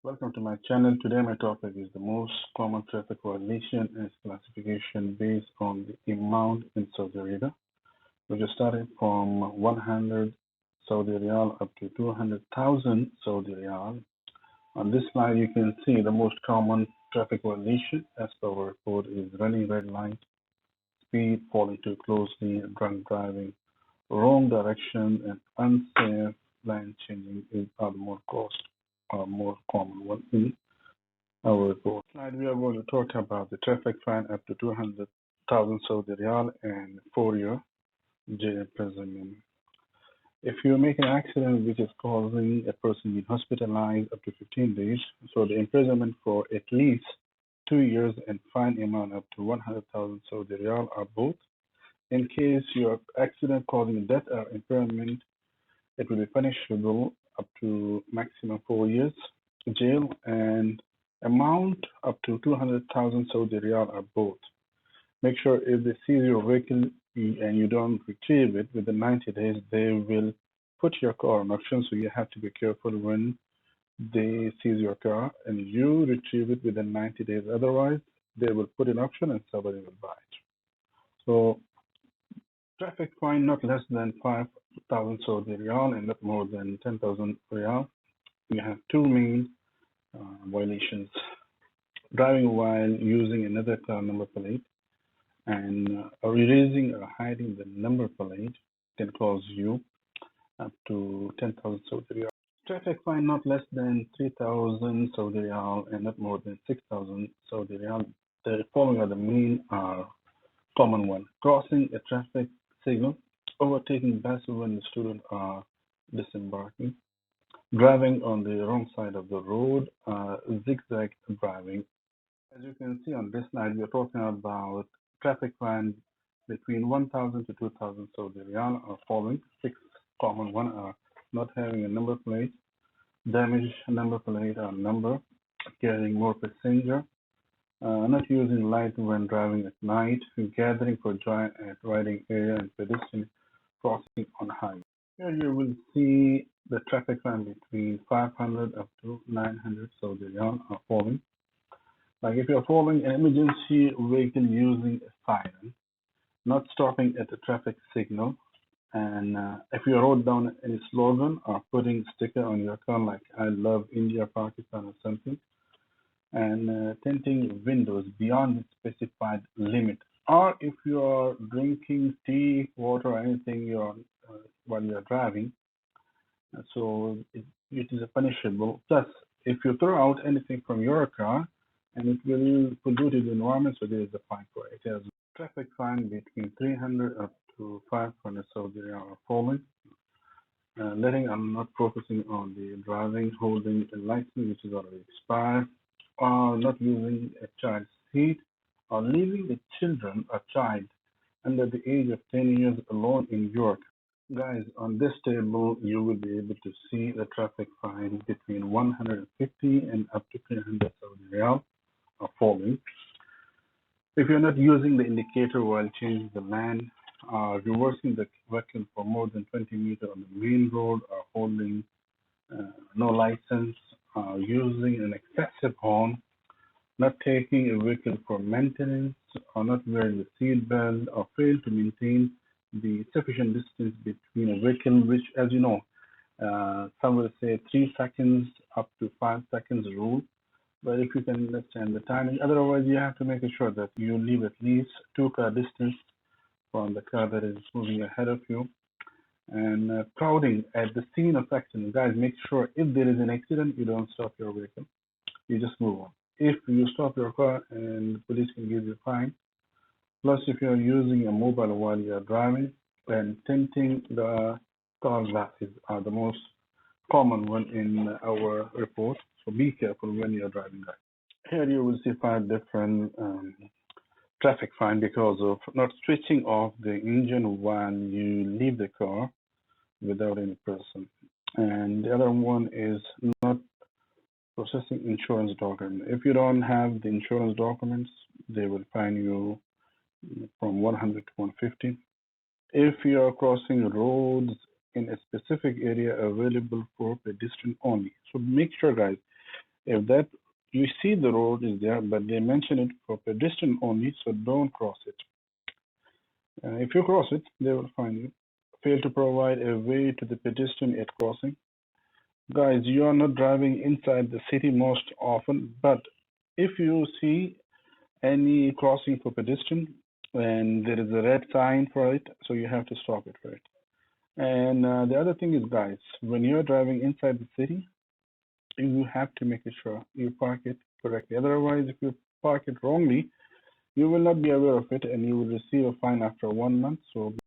Welcome to my channel. Today my topic is the most common traffic violation and its classification based on the amount in Saudi Arabia. We just started from 100 Saudi Riyal up to 200,000 Saudi Riyal. On this slide you can see the most common traffic violation as per our report is running red light, speed, falling too closely, drunk driving, wrong direction, and unsafe lane changing are the more common one in our report. Slide we are going to talk about the traffic fine up to 200,000 Saudi Riyal and 4 year jail imprisonment. If you make an accident which is causing a person being hospitalized up to 15 days, so the imprisonment for at least 2 years and fine amount up to 100,000 Saudi Riyal are both. In case your accident causing death or impairment, it will be punishable up to maximum 4 years jail and amount up to 200,000 Saudi Riyal are both. Make sure if they seize your vehicle and you don't retrieve it within 90 days, they will put your car on auction. So you have to be careful when they seize your car and you retrieve it within 90 days. Otherwise, they will put it in auction and somebody will buy it. So traffic fine not less than 5,000 Saudi Riyal and not more than 10,000 Riyal. We have two main violations: driving while using another car number plate and erasing or hiding the number plate can cost you up to 10,000 Saudi Riyal. Traffic fine not less than 3,000 Saudi Riyal and not more than 6,000 Saudi Riyal. The following are the main common one: crossing a traffic signal, overtaking buses when the students are disembarking, driving on the wrong side of the road, zigzag driving. As you can see on this slide, we are talking about traffic fines between 1,000 to 2,000 Saudi Riyal are following. Six common one are not having a number plate, damaged number plate or number, carrying more passenger, not using light when driving at night, gathering for joy at riding area and pedestrian crossing on highway. Here you will see the traffic fine between 500 up to 900 Saudi Riyal are following. Like if you're following an emergency vehicle using a siren, not stopping at a traffic signal, and if you wrote down any slogan or putting sticker on your car like "I love India, Pakistan" or something, and tinting windows beyond the specified limit, or if you are drinking tea, water, or anything while you're driving, so it is a punishable. Plus, if you throw out anything from your car, and it will pollute the environment, so there is a fine for it. It has traffic fine between 300 up to 500 Saudi Riyal are falling. Letting or not focusing on the driving, holding a license which is already expired, or not using a child's seat, or leaving the children or child under the age of 10 years alone in York. Guys, on this table, you will be able to see the traffic fine between 150 and up to 300 Saudi Riyal are falling. If you're not using the indicator while changing the lane, reversing the vehicle for more than 20 meters on the main road, or holding no license, using an excessive horn, not taking a vehicle for maintenance, or not wearing the seat belt, or fail to maintain the sufficient distance between a vehicle, which, as you know, some will say 3 seconds up to 5 seconds rule. But if you can understand the timing, otherwise you have to make sure that you leave at least 2 car distance from the car that is moving ahead of you. And crowding at the scene of accident, guys, make sure if there is an accident, you don't stop your vehicle. You just move on. If you stop your car and the police can give you a fine. Plus, if you are using a mobile while you are driving, then tinting the car glasses are the most common one in our report. So be careful when you are driving, guys. Here you will see 5 different traffic fine because of not switching off the engine while you leave the car without any person. And the other one is not processing insurance document. If you don't have the insurance documents, they will fine you from 100 to 150. If you are crossing roads in a specific area available for pedestrian only. So make sure, guys, If that you see the road is there, but they mention it for pedestrian only, so don't cross it. If you cross it, they will find you. Fail to provide a way to the pedestrian at crossing. Guys, you are not driving inside the city most often, but if you see any crossing for pedestrian and there is a red sign for it, so you have to stop it for it. And the other thing is, guys, when you're driving inside the city, you have to make sure you park it correctly. Otherwise, if you park it wrongly, you will not be aware of it and you will receive a fine after 1 month. So